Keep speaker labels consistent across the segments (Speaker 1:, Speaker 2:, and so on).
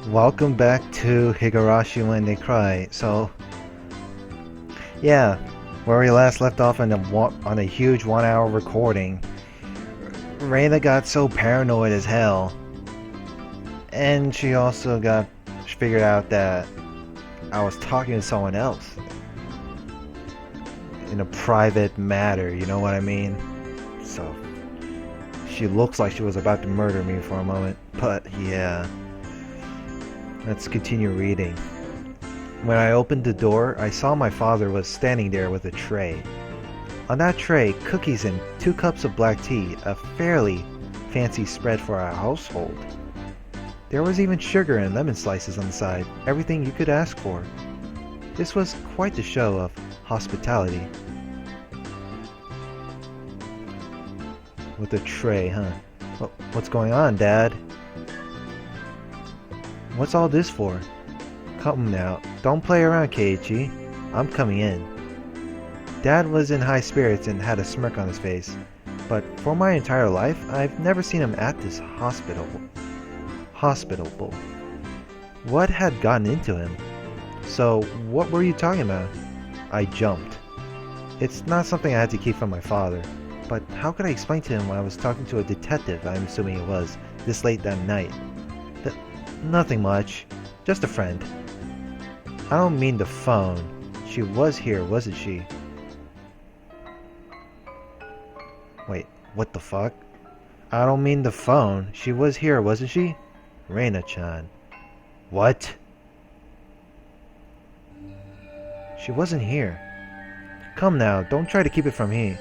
Speaker 1: Welcome back to Higurashi when they cry. Yeah, where we last left off on a huge 1 hour recording, Reina got so paranoid as hell, and she also got figured out that I was talking to someone else in a private matter. You know what I mean? So she looks like she was about to murder me for a moment, but yeah. Let's continue reading. When I opened the door, I saw my father was standing there with a tray. On that tray, cookies and 2 cups of black tea, a fairly fancy spread for our household. There was even sugar and lemon slices on the side, everything you could ask for. This was quite the show of hospitality. With a tray, huh? What's going on, Dad? What's all this for? Come now, don't play around, Keiichi. I'm coming in. Dad was in high spirits and had a smirk on his face, but for my entire life, I've never seen him act this hospitable. What had gotten into him? So, what were you talking about? I jumped. It's not something I had to keep from my father, but how could I explain to him I was talking to a detective, I'm assuming it was, this late that night? Nothing much. Just a friend. I don't mean the phone. She was here, wasn't she? Wait, what the fuck? I don't mean the phone. She was here, wasn't she? Reina-chan. What? She wasn't here. Come now, don't try to keep it from me.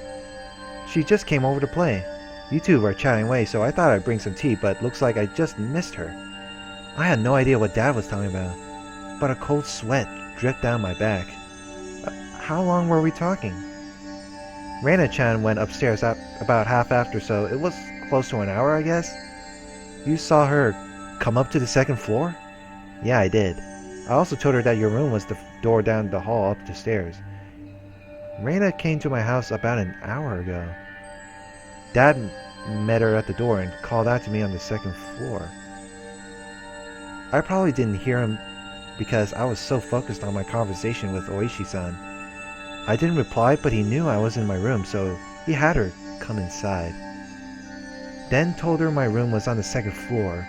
Speaker 1: She just came over to play. You two were chatting away, so I thought I'd bring some tea, but looks like I just missed her. I had no idea what Dad was telling me about, but a cold sweat dripped down my back. How long were we talking? Reina-chan went upstairs about half after, so it was close to an hour, I guess. You saw her come up to the second floor? Yeah, I did. I also told her that your room was the door down the hall up the stairs. Reina came to my house about an hour ago. Dad met her at the door and called out to me on the second floor. I probably didn't hear him because I was so focused on my conversation with Oishi-san. I didn't reply, but he knew I was in my room, so he had her come inside. Then told her my room was on the second floor.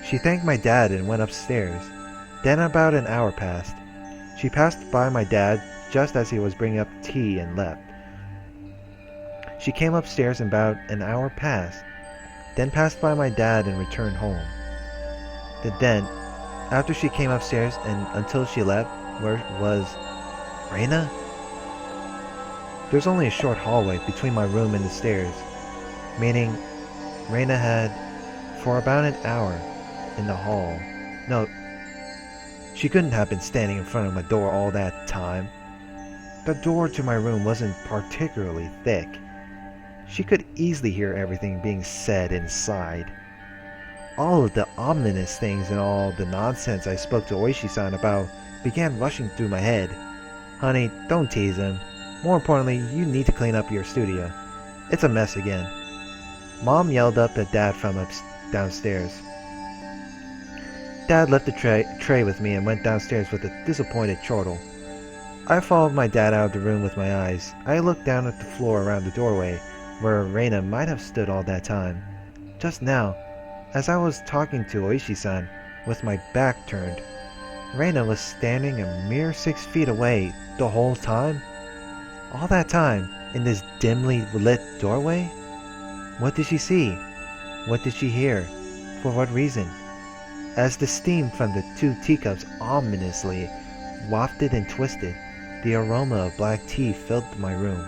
Speaker 1: She thanked my dad and went upstairs. Then about an hour passed. She passed by my dad just as he was bringing up tea and left. She came upstairs and about an hour passed, then passed by my dad and returned home. Then, after she came upstairs and until she left, where was Reina? There's only a short hallway between my room and the stairs, meaning Reina had, for about an hour, in the hall. No, she couldn't have been standing in front of my door all that time. The door to my room wasn't particularly thick. She could easily hear everything being said inside. All of the ominous things and all the nonsense I spoke to Oishi-san about began rushing through my head. Honey, don't tease him. More importantly, you need to clean up your studio. It's a mess again. Mom yelled up at Dad from downstairs. Dad left the tray with me and went downstairs with a disappointed chortle. I followed my dad out of the room with my eyes. I looked down at the floor around the doorway, where Reina might have stood all that time. Just now, as I was talking to Oishi-san, with my back turned, Reina was standing a mere 6 feet away the whole time? All that time, in this dimly lit doorway? What did she see? What did she hear? For what reason? As the steam from the 2 teacups ominously wafted and twisted, the aroma of black tea filled my room.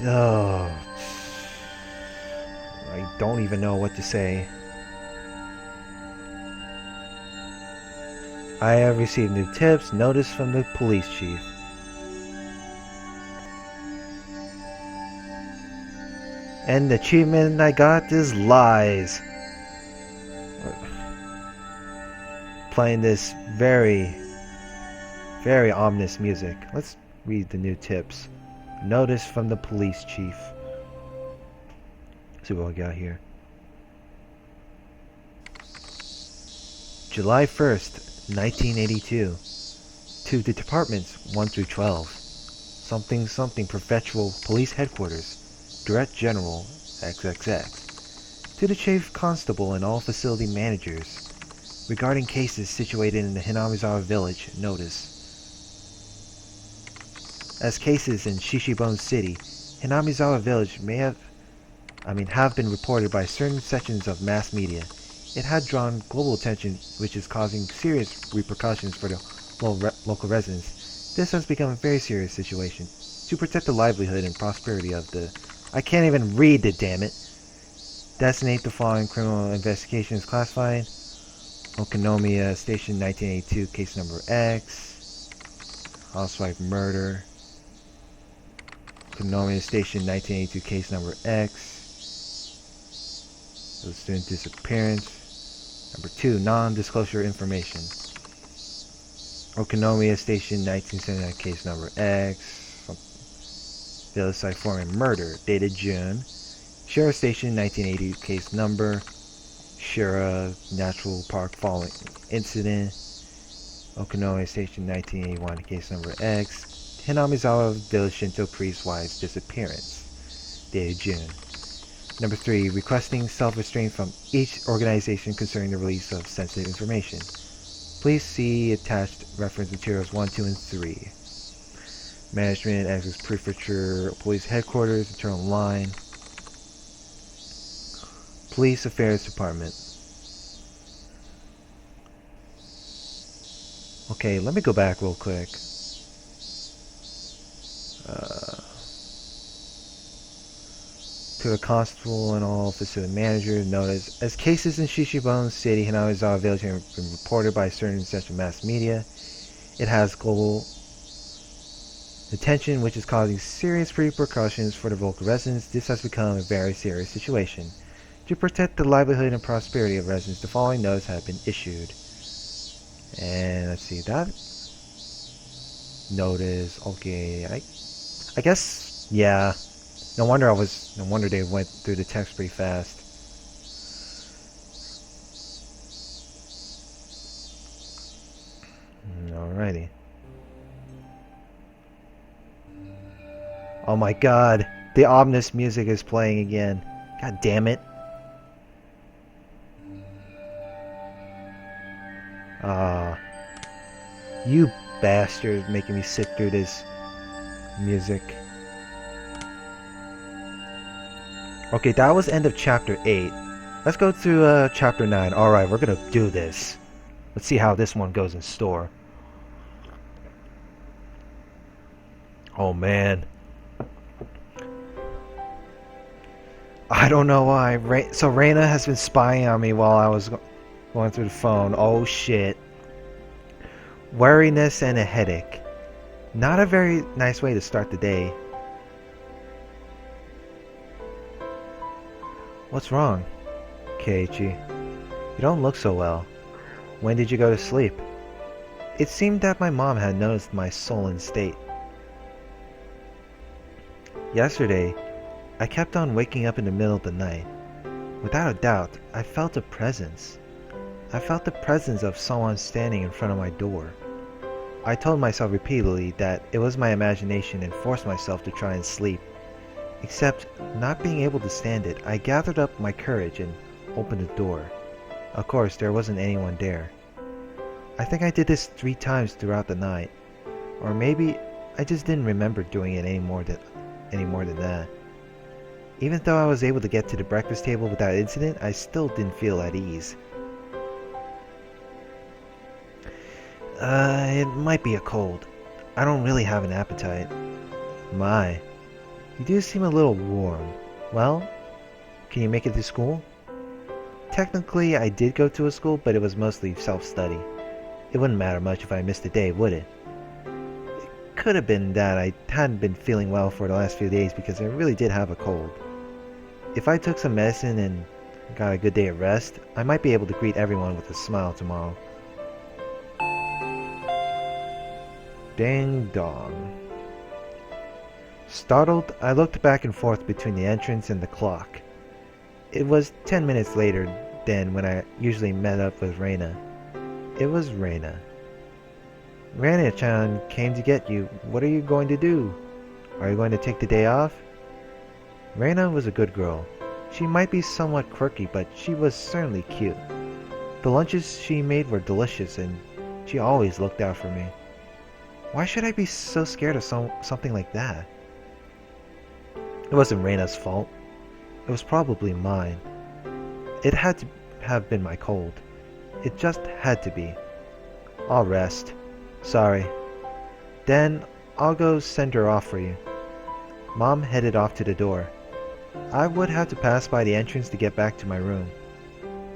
Speaker 1: Oh, I don't even know what to say. I have received new tips, notice from the police chief. And the achievement I got is lies. Playing this very, very ominous music. Let's read the new tips. Notice from the police chief. Let's see what we got here. July 1st, 1982. To the departments 1 through 12. Something something Perpetual Police Headquarters. Direct General XXX. To the Chief Constable and all facility managers. Regarding cases situated in the Hinamizawa village, notice. As cases in Shishibone City, Hinamizawa village have been reported by certain sections of mass media. It had drawn global attention, which is causing serious repercussions for the local residents. This has become a very serious situation. To protect the livelihood and prosperity of the... I can't even read it, damn it! Designate the following criminal investigation as classified. Okonomiya Station 1982, case number X. Housewife murder. Okonomiya Station 1982, case number X. The student disappearance. Number 2, non-disclosure information. Okonomiya Station 1979, case number X. Village site foreman murder, dated June. Shira Station 1980, case number. Shira Natural Park following incident. Okonomiya Station 1981, case number X. Hinamizawa Village Shinto priest wife's disappearance, dated June. Number 3, requesting self-restraint from each organization concerning the release of sensitive information. Please see attached reference materials 1, 2, and 3. Management, Access Prefecture, Police Headquarters, Internal Line. Police Affairs Department. Okay, let me go back real quick. To the constable and all facility managers, notice as cases in Shishibone City, Hinamizawa Village have been reported by certain central mass media, it has global attention, which is causing serious repercussions for the local residents. This has become a very serious situation. To protect the livelihood and prosperity of residents, the following notice have been issued. And let's see that notice. Okay, I guess yeah. No wonder they went through the text pretty fast. Alrighty. Oh my god, the ominous music is playing again. God damn it. You bastard making me sit through this music. Okay, that was end of chapter 8. Let's go to chapter 9. Alright, we're gonna do this. Let's see how this one goes in store. Oh man. I don't know why. So Reina has been spying on me while I was going through the phone. Oh shit. Weariness and a headache. Not a very nice way to start the day. What's wrong, Keiichi? You don't look so well. When did you go to sleep? It seemed that my mom had noticed my sullen state. Yesterday, I kept on waking up in the middle of the night. Without a doubt, I felt a presence. I felt the presence of someone standing in front of my door. I told myself repeatedly that it was my imagination and forced myself to try and sleep. Except, not being able to stand it, I gathered up my courage and opened the door. Of course, there wasn't anyone there. I think I did this 3 times throughout the night. Or maybe I just didn't remember doing it any more than that. Even though I was able to get to the breakfast table without incident, I still didn't feel at ease. It might be a cold. I don't really have an appetite. My, you do seem a little warm. Well, can you make it to school? Technically, I did go to a school, but it was mostly self-study. It wouldn't matter much if I missed a day, would it? It could have been that I hadn't been feeling well for the last few days because I really did have a cold. If I took some medicine and got a good day of rest, I might be able to greet everyone with a smile tomorrow. Ding dong. Startled, I looked back and forth between the entrance and the clock. It was 10 minutes later than when I usually met up with Reina. It was Reina. Reina-chan came to get you. What are you going to do? Are you going to take the day off? Reina was a good girl. She might be somewhat quirky, but she was certainly cute. The lunches she made were delicious, and she always looked out for me. Why should I be so scared of something like that? It wasn't Reina's fault. It was probably mine. It had to have been my cold. It just had to be. I'll rest. Sorry. Then I'll go send her off for you. Mom headed off to the door. I would have to pass by the entrance to get back to my room.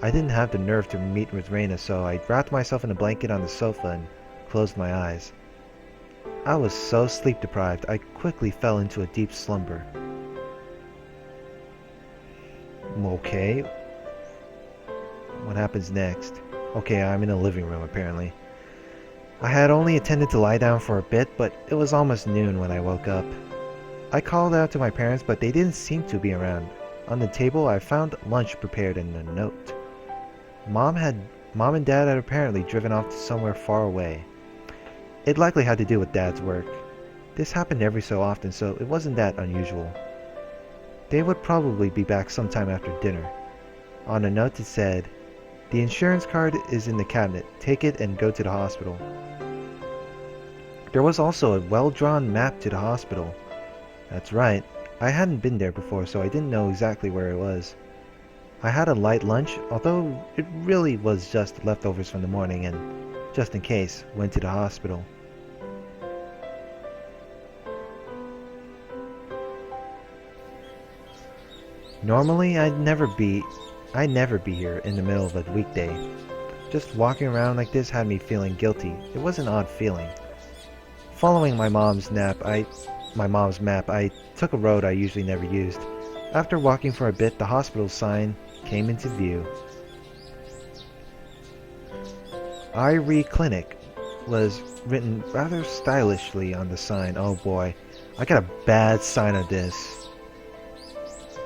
Speaker 1: I didn't have the nerve to meet with Reina, so I wrapped myself in a blanket on the sofa and closed my eyes. I was so sleep deprived, I quickly fell into a deep slumber. Okay. What happens next? Okay, I'm in a living room apparently. I had only intended to lie down for a bit, but it was almost noon when I woke up. I called out to my parents, but they didn't seem to be around. On the table, I found lunch prepared and a note. Mom and Dad had apparently driven off to somewhere far away. It likely had to do with Dad's work. This happened every so often, so it wasn't that unusual. They would probably be back sometime after dinner. On a note it said, "The insurance card is in the cabinet. Take it and go to the hospital." There was also a well-drawn map to the hospital. That's right. I hadn't been there before, so I didn't know exactly where it was. I had a light lunch, although it really was just leftovers from the morning, and just in case, went to the hospital. Normally, I'd never be here in the middle of a weekday. Just walking around like this had me feeling guilty. It was an odd feeling. Following my mom's map, I took a road I usually never used. After walking for a bit, the hospital sign came into view. Irie Clinic was written rather stylishly on the sign. Oh boy, I got a bad sign of this.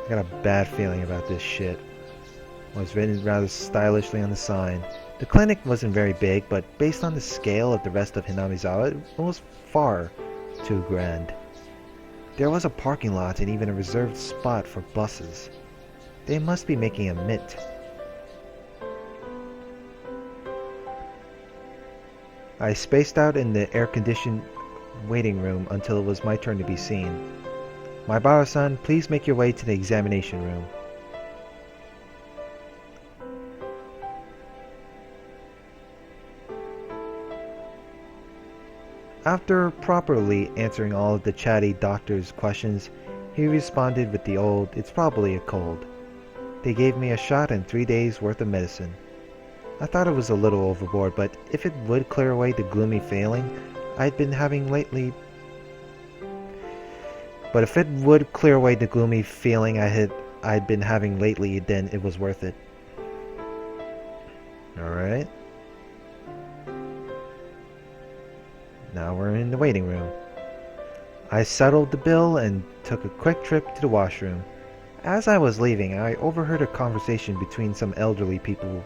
Speaker 1: I got a bad feeling about this shit. It was written rather stylishly on the sign. The clinic wasn't very big, but based on the scale of the rest of Hinamizawa, it was far too grand. There was a parking lot and even a reserved spot for buses. They must be making a mint. I spaced out in the air-conditioned waiting room until it was my turn to be seen. Maibara-san, please make your way to the examination room. After properly answering all of the chatty doctor's questions, he responded with the old, "It's probably a cold." They gave me a shot and 3 days worth of medicine. I thought it was a little overboard, but if it would clear away the gloomy feeling I'd been having lately, then it was worth it. Alright. Now we're in the waiting room. I settled the bill and took a quick trip to the washroom. As I was leaving, I overheard a conversation between some elderly people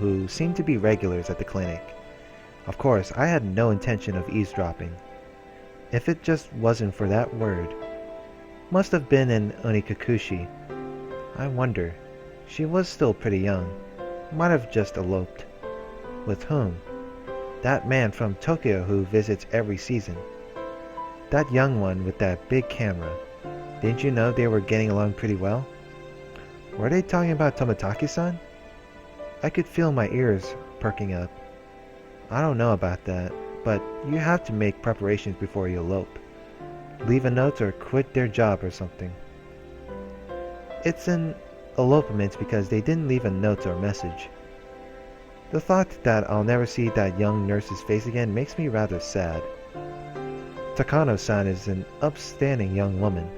Speaker 1: who seemed to be regulars at the clinic. Of course, I had no intention of eavesdropping. If it just wasn't for that word. Must have been an Onikakushi. I wonder. She was still pretty young. Might have just eloped. With whom? That man from Tokyo who visits every season. That young one with that big camera. Didn't you know they were getting along pretty well? Were they talking about Tomotaki-san? I could feel my ears perking up. I don't know about that, but you have to make preparations before you elope. Leave a note or quit their job or something. It's an elopement because they didn't leave a note or message. The thought that I'll never see that young nurse's face again makes me rather sad. Takano-san is an upstanding young woman.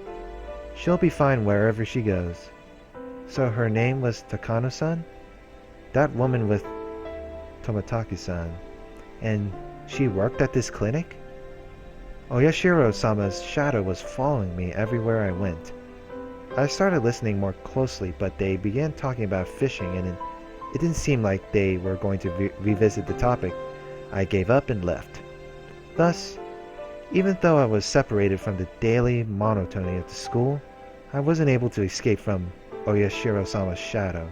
Speaker 1: She'll be fine wherever she goes. So her name was Takano-san? That woman with Tomotaki-san. And she worked at this clinic? Oyashiro-sama's shadow was following me everywhere I went. I started listening more closely, but they began talking about fishing, and it didn't seem like they were going to revisit the topic. I gave up and left. Thus, even though I was separated from the daily monotony of the school, I wasn't able to escape from Oyashiro-sama's shadow.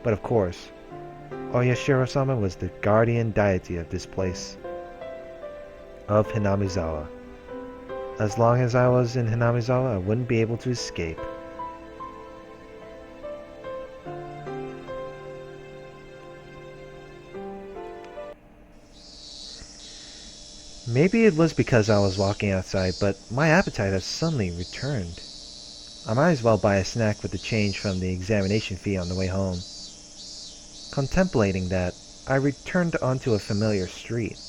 Speaker 1: But of course, Oyashiro-sama was the guardian deity of this place, of Hinamizawa. As long as I was in Hinamizawa, I wouldn't be able to escape. Maybe it was because I was walking outside, but my appetite has suddenly returned. I might as well buy a snack with the change from the examination fee on the way home. Contemplating that, I returned onto a familiar street.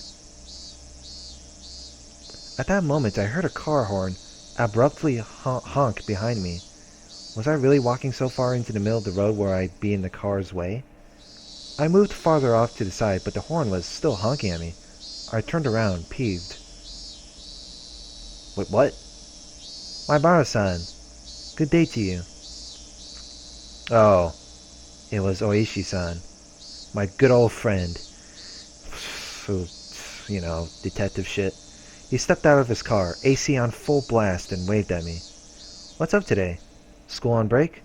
Speaker 1: At that moment, I heard a car horn abruptly honk behind me. Was I really walking so far into the middle of the road where I'd be in the car's way? I moved farther off to the side, but the horn was still honking at me. I turned around, peeved. Wait, what? Maibara-san, good day to you. Oh, it was Oishi-san, my good old friend. Detective shit. He stepped out of his car, AC on full blast, and waved at me. What's up today? School on break?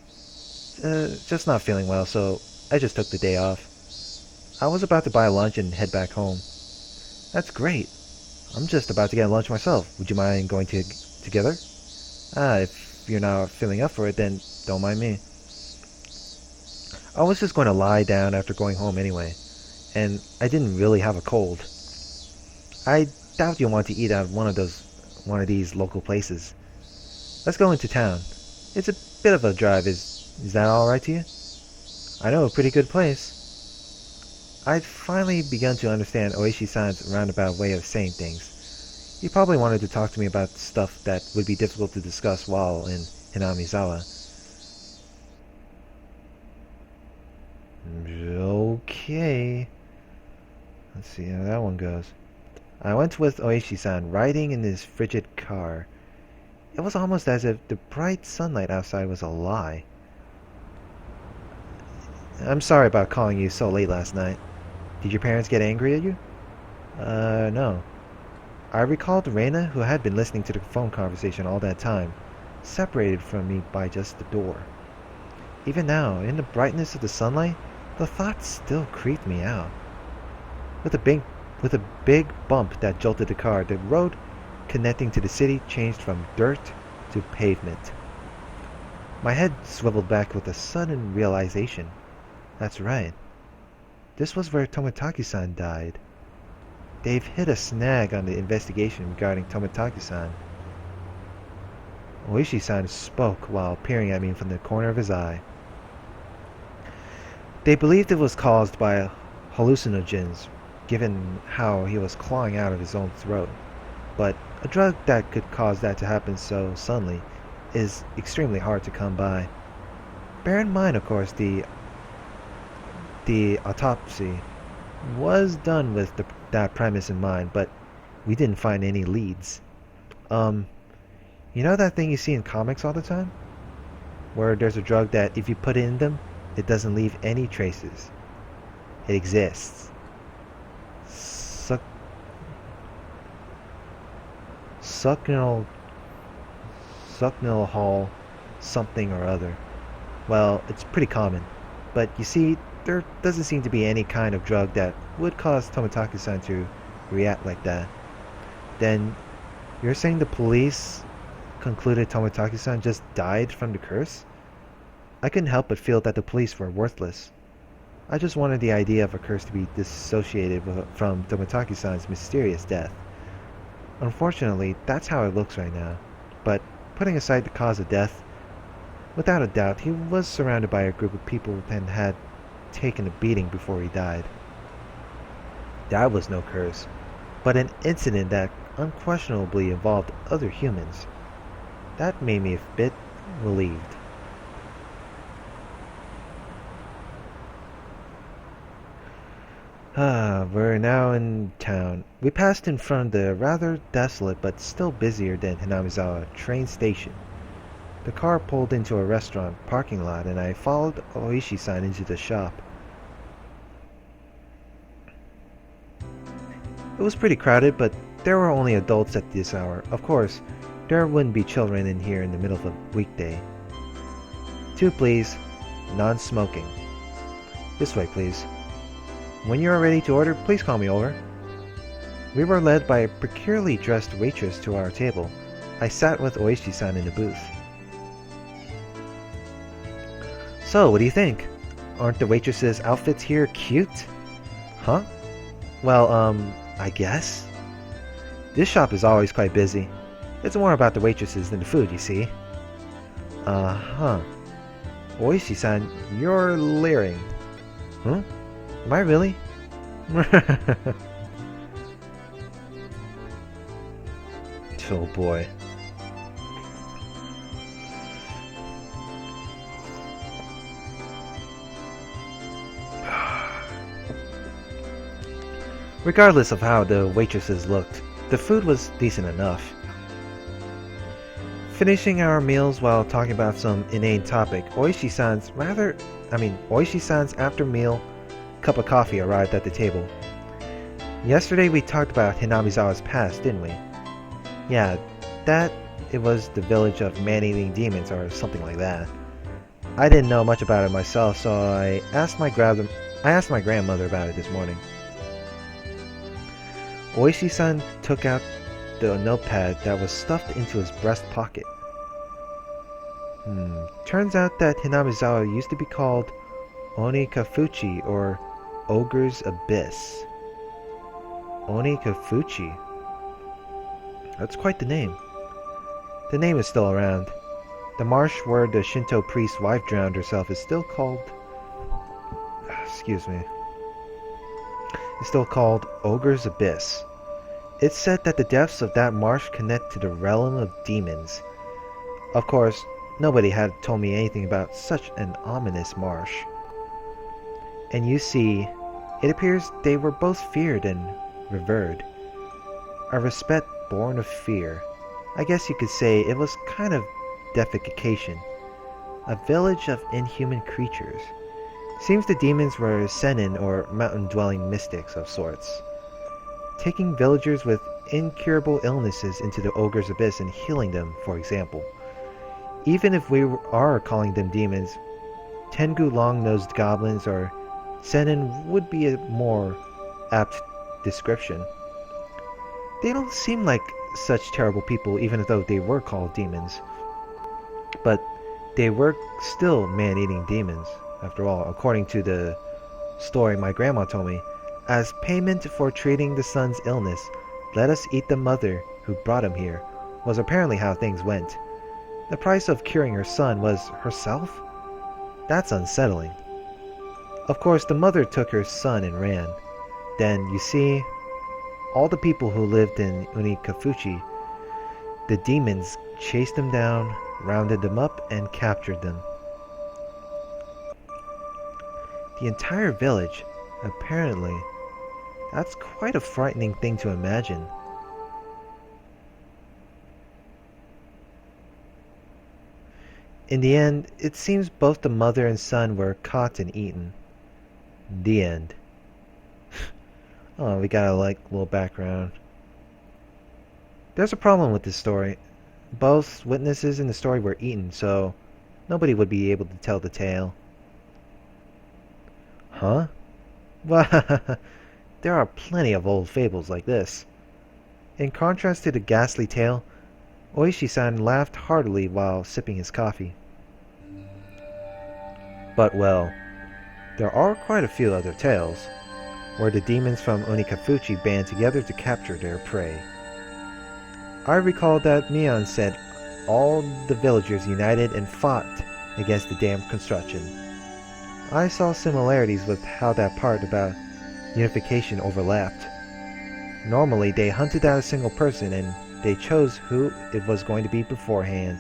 Speaker 1: Just not feeling well, so I just took the day off. I was about to buy lunch and head back home. That's great. I'm just about to get lunch myself. Would you mind going together? If you're not feeling up for it, then don't mind me. I was just going to lie down after going home anyway, and I didn't really have a cold. I doubt you'll want to eat at one of these local places. Let's go into town. It's a bit of a drive. Is that all right to you? I know a pretty good place. I'd finally begun to understand Oishi-san's roundabout way of saying things. He probably wanted to talk to me about stuff that would be difficult to discuss while in Hinamizawa. Okay. Let's see how that one goes. I went with Oishi-san riding in his frigid car. It was almost as if the bright sunlight outside was a lie. I'm sorry about calling you so late last night. Did your parents get angry at you? No. I recalled Reina, who had been listening to the phone conversation all that time, separated from me by just the door. Even now, in the brightness of the sunlight, the thought still creeped me out. With a big bump that jolted the car, the road connecting to the city changed from dirt to pavement. My head swiveled back with a sudden realization. That's right. This was where Tomitaki-san died. They've hit a snag on the investigation regarding Tomitaki-san. Oishi-san spoke while peering at me from the corner of his eye. They believed it was caused by hallucinogens, given how he was clawing out of his own throat. But a drug that could cause that to happen so suddenly is extremely hard to come by. Bear in mind, of course, the autopsy was done with that premise in mind, but we didn't find any leads. You know that thing you see in comics all the time? Where there's a drug that if you put it in them, it doesn't leave any traces. It exists. Succinylhol something or other. Well, it's pretty common. But you see, there doesn't seem to be any kind of drug that would cause Tomitaki-san to react like that. Then, you're saying the police concluded Tomitaki-san just died from the curse? I couldn't help but feel that the police were worthless. I just wanted the idea of a curse to be dissociated from Tomitaki-san's mysterious death. Unfortunately, that's how it looks right now. But putting aside the cause of death, without a doubt, he was surrounded by a group of people and had taken a beating before he died. That was no curse, but an incident that unquestionably involved other humans. That made me a bit relieved. We're now in town. We passed in front of the rather desolate but still busier than Hinamizawa train station. The car pulled into a restaurant parking lot and I followed Oishi-san into the shop. It was pretty crowded, but there were only adults at this hour. Of course, there wouldn't be children in here in the middle of a weekday. 2 please. Non-smoking. This way, please. When you are ready to order, please call me over. We were led by a peculiarly dressed waitress to our table. I sat with Oishi-san in the booth. So, what do you think? Aren't the waitresses' outfits here cute? Huh? Well, I guess? This shop is always quite busy. It's more about the waitresses than the food, you see. Uh-huh. Oishi-san, you're leering. Huh? Am I really? Oh boy. Regardless of how the waitresses looked, the food was decent enough. Finishing our meals while talking about some inane topic, Oishi-san's after-meal cup of coffee arrived at the table. Yesterday we talked about Hinamizawa's past, didn't we? Yeah, it was the village of man-eating demons or something like that. I didn't know much about it myself, so I asked my grandmother about it this morning. Oishi-san took out the notepad that was stuffed into his breast pocket. Turns out that Hinamizawa used to be called Onikakushi, or Ogre's Abyss. Onikakushi. That's quite the name. The name is still around. The marsh where the Shinto priest's wife drowned herself is still called... It's still called Ogre's Abyss. It's said that the depths of that marsh connect to the realm of demons. Of course, nobody had told me anything about such an ominous marsh. And you see, it appears they were both feared and revered. A respect born of fear. I guess you could say it was kind of deification. A village of inhuman creatures. Seems the demons were senin or mountain-dwelling mystics of sorts, taking villagers with incurable illnesses into the Ogre's Abyss and healing them, for example. Even if we are calling them demons, Tengu long-nosed goblins or senin would be a more apt description. They don't seem like such terrible people even though they were called demons. But they were still man-eating demons, after all, according to the story my grandma told me. As payment for treating the son's illness, let us eat the mother who brought him here, was apparently how things went. The price of curing her son was herself? That's unsettling. Of course, the mother took her son and ran. Then, you see, all the people who lived in Onikakushi, the demons chased them down, rounded them up, and captured them. The entire village, apparently. That's quite a frightening thing to imagine. In the end, it seems both the mother and son were caught and eaten. The end. Oh, we got a little background. There's a problem with this story. Both witnesses in the story were eaten, so nobody would be able to tell the tale. Huh? Well, there are plenty of old fables like this. In contrast to the ghastly tale, Oishi-san laughed heartily while sipping his coffee. But well, there are quite a few other tales, where the demons from Onikakushi band together to capture their prey. I recall that Mion said all the villagers united and fought against the damned construction. I saw similarities with how that part about unification overlapped. Normally they hunted down a single person and they chose who it was going to be beforehand.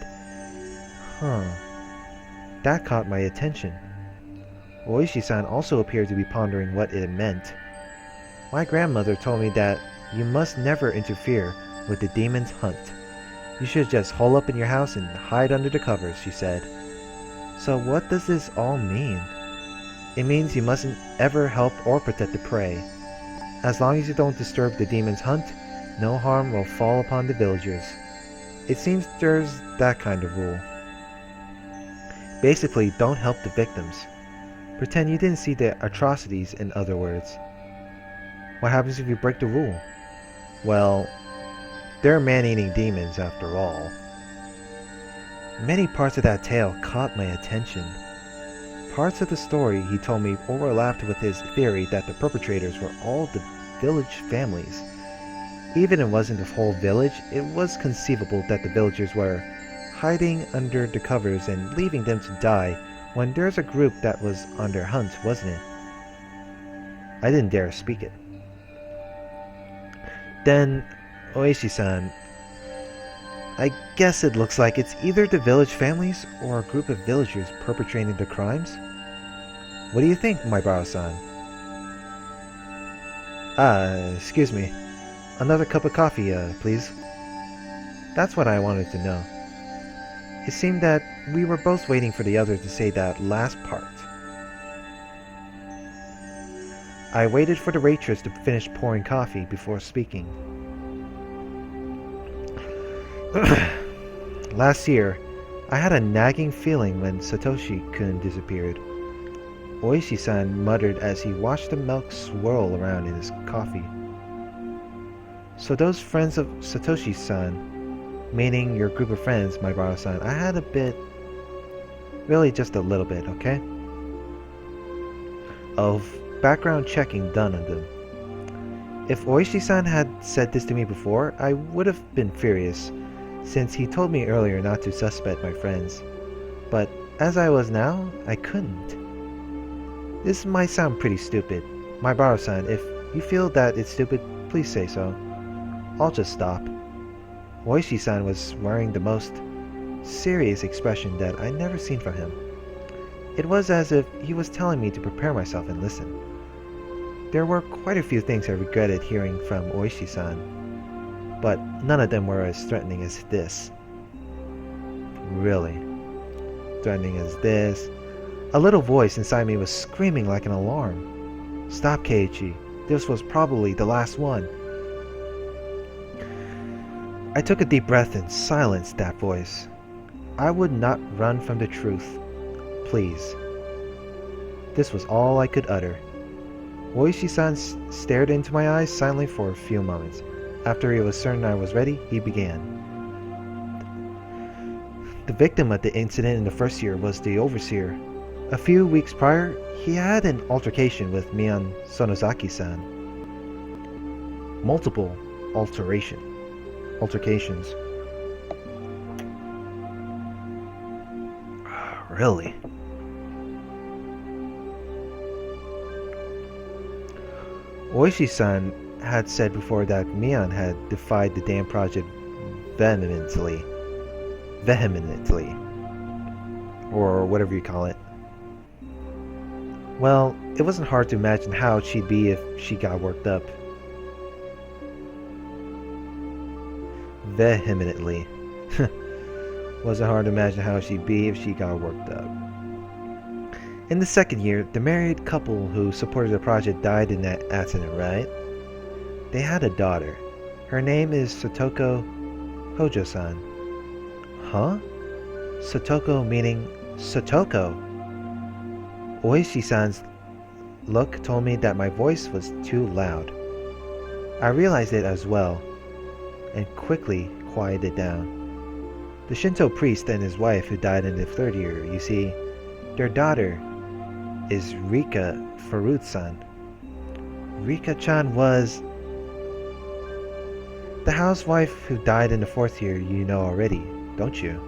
Speaker 1: Huh. That caught my attention. Oishi-san also appeared to be pondering what it meant. My grandmother told me that you must never interfere with the demon's hunt. You should just hole up in your house and hide under the covers, she said. So what does this all mean? It means you mustn't ever help or protect the prey. As long as you don't disturb the demon's hunt, no harm will fall upon the villagers. It seems there's that kind of rule. Basically, don't help the victims. Pretend you didn't see the atrocities, in other words. What happens if you break the rule? Well, they're man-eating demons after all. Many parts of that tale caught my attention. Parts of the story he told me overlapped with his theory that the perpetrators were all the village families. Even if it wasn't the whole village, it was conceivable that the villagers were hiding under the covers and leaving them to die when there's a group that was on their hunt, wasn't it? I didn't dare speak it. Then, Oishi-san, I guess it looks like it's either the village families or a group of villagers perpetrating the crimes? What do you think, Maibaro-san? Excuse me. Another cup of coffee, please. That's what I wanted to know. It seemed that we were both waiting for the other to say that last part. I waited for the waitress to finish pouring coffee before speaking. Last year, I had a nagging feeling when Satoshi-kun disappeared. Oishi-san muttered as he watched the milk swirl around in his coffee. So those friends of Satoshi-san, meaning your group of friends, Maibaro-san, I had a bit, really just a little bit, okay? Of background checking done on them. If Oishi-san had said this to me before, I would have been furious, since he told me earlier not to suspect my friends. But as I was now, I couldn't. This might sound pretty stupid. Maibaro-san, if you feel that it's stupid, please say so. I'll just stop. Oishi-san was wearing the most serious expression that I'd never seen from him. It was as if he was telling me to prepare myself and listen. There were quite a few things I regretted hearing from Oishi-san, but none of them were as threatening as this. Really. Threatening as this. A little voice inside me was screaming like an alarm. Stop, Keiichi. This was probably the last one. I took a deep breath and silenced that voice. I would not run from the truth. Please. This was all I could utter. Oishi-san stared into my eyes silently for a few moments. After he was certain I was ready, he began. The victim of the incident in the first year was the overseer. A few weeks prior, he had an altercation with Mian Sonozaki-san. Multiple altercations. Really? Oishi-san had said before that Mian had defied the dam project vehemently. Or whatever you call it. Well, it wasn't hard to imagine how she'd be if she got worked up. Vehemently. Wasn't hard to imagine how she'd be if she got worked up. In the second year, the married couple who supported the project died in that accident, right? They had a daughter. Her name is Satoko Hojo-san. Huh? Satoko meaning Satoko. Oishi-san's look told me that my voice was too loud. I realized it as well, and quickly quieted down. The Shinto priest and his wife who died in the third year, you see, their daughter is Rika Furut-san. Rika-chan was the housewife who died in the fourth year, you know already, don't you?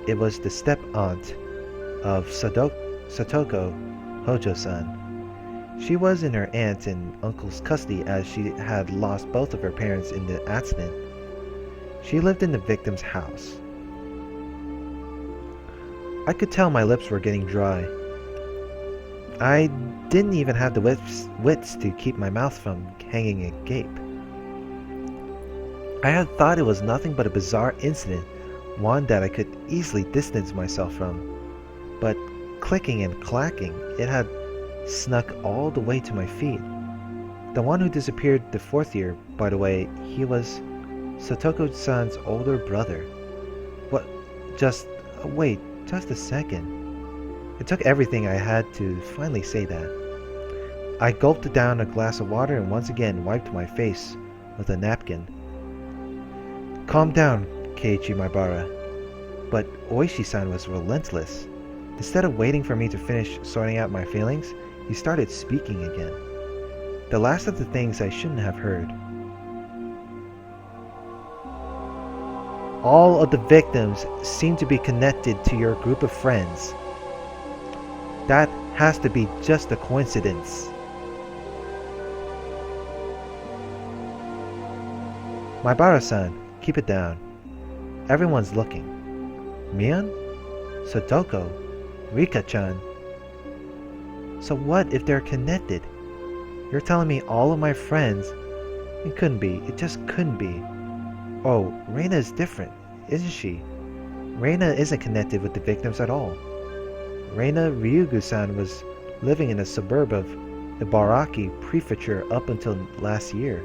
Speaker 1: It was the step-aunt of Satoko Hojo-san. She was in her aunt and uncle's custody as she had lost both of her parents in the accident. She lived in the victim's house. I could tell my lips were getting dry. I didn't even have the wits to keep my mouth from hanging agape. I had thought it was nothing but a bizarre incident, one that I could easily distance myself from. But clicking and clacking, it had snuck all the way to my feet. The one who disappeared the fourth year, by the way, he was Satoko-san's older brother. What? Wait, just a second. It took everything I had to finally say that. I gulped down a glass of water and once again wiped my face with a napkin. Calm down, Keiichi Maibara. But Oishi-san was relentless. Instead of waiting for me to finish sorting out my feelings, he started speaking again. The last of the things I shouldn't have heard. All of the victims seem to be connected to your group of friends. That has to be just a coincidence. Maibara-san, keep it down. Everyone's looking. Mion? Satoko? Rika-chan? So what if they're connected? You're telling me all of my friends... It couldn't be. It just couldn't be. Oh, Reina is different, isn't she? Reina isn't connected with the victims at all. Reina Ryugu-san was living in a suburb of Ibaraki Prefecture up until last year.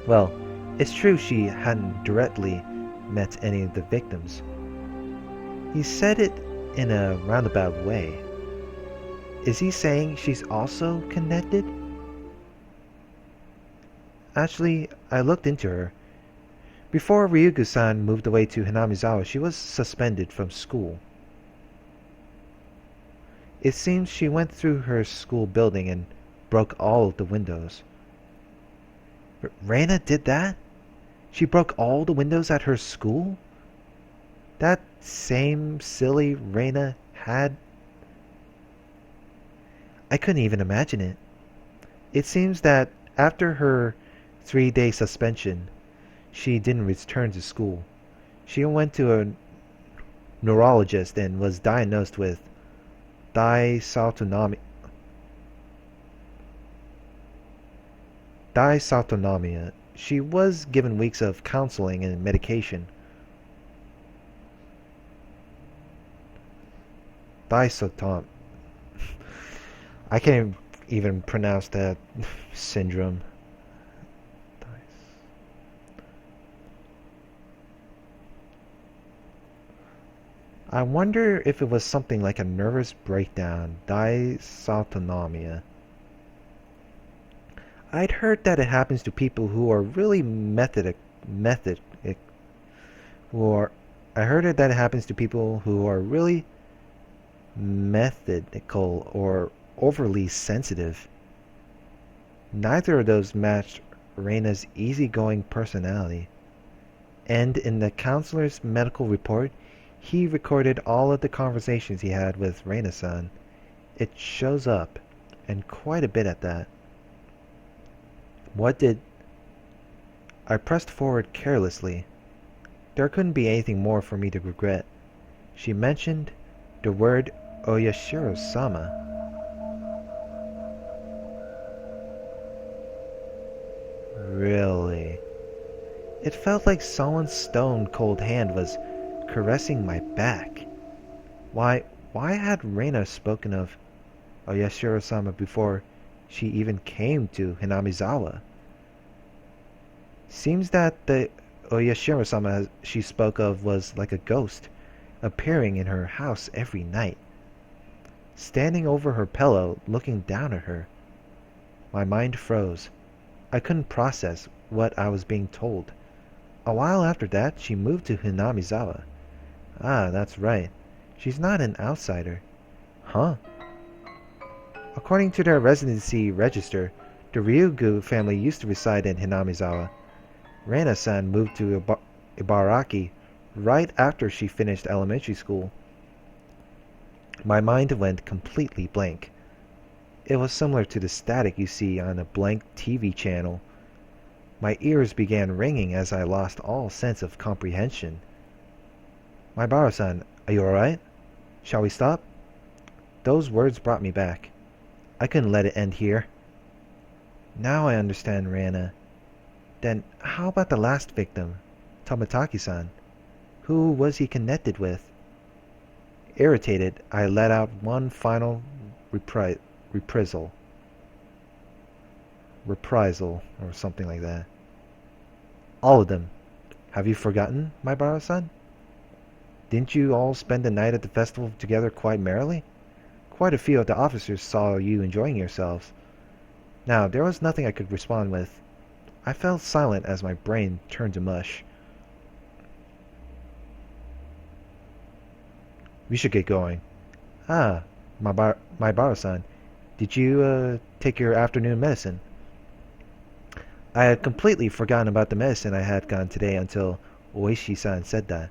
Speaker 1: Well, it's true she hadn't directly met any of the victims. He said it in a roundabout way. Is he saying she's also connected? Actually, I looked into her. Before Ryugu-san moved away to Hinamizawa, she was suspended from school. It seems she went through her school building and broke all of the windows. Reina did that? She broke all the windows at her school? That same silly Reina had... I couldn't even imagine it. It seems that after her 3-day suspension, she didn't return to school. She went to a neurologist and was diagnosed with dysautonomia. She was given weeks of counseling and medication. Dysautonomia. I can't even pronounce that syndrome. I wonder if it was something like a nervous breakdown. Dysautonomia. I'd heard that it happens to people who are really methodical or overly sensitive. Neither of those matched Reina's easygoing personality. And in the counselor's medical report, he recorded all of the conversations he had with Reina-san. It shows up, and quite a bit at that. I pressed forward carelessly. There couldn't be anything more for me to regret. She mentioned the word Oyashiro-sama. Really? It felt like someone's stone-cold hand was caressing my back. Why had Reina spoken of Oyashiro-sama before she even came to Hinamizawa? Seems that the Oyashiro-sama she spoke of was like a ghost, appearing in her house every night, standing over her pillow, looking down at her. My mind froze. I couldn't process what I was being told. A while after that, she moved to Hinamizawa. Ah, that's right. She's not an outsider. Huh? According to their residency register, the Ryugu family used to reside in Hinamizawa. Reina-san moved to Ibaraki right after she finished elementary school. My mind went completely blank. It was similar to the static you see on a blank TV channel. My ears began ringing as I lost all sense of comprehension. Maibara-san, are you alright? Shall we stop? those words brought me back. I couldn't let it end here. Now I understand, Rihanna. Then how about the last victim, Tomataki-san? Who was he connected with? Irritated, I let out one final reprisal, or something like that. All of them. Have you forgotten, my Baro-san? Didn't you all spend the night at the festival together quite merrily? Quite a few of the officers saw you enjoying yourselves. Now, there was nothing I could respond with. I fell silent as my brain turned to mush. We should get going. Ah, my Baro-san, did you take your afternoon medicine? I had completely forgotten about the medicine I had gotten today until Oishi-san said that.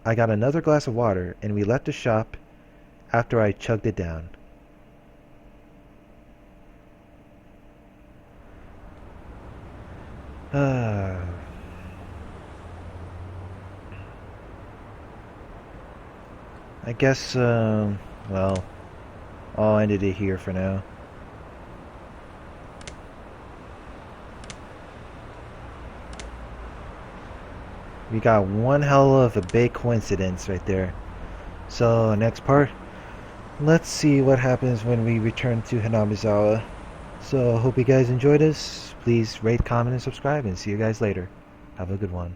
Speaker 1: I got another glass of water, and we left the shop after I chugged it down. I guess, well, I'll end it here for now. We got one hell of a big coincidence right there. So, next part, let's see what happens when we return to Hinamizawa. So, hope you guys enjoyed this. Please rate, comment, and subscribe, and see you guys later. Have a good one.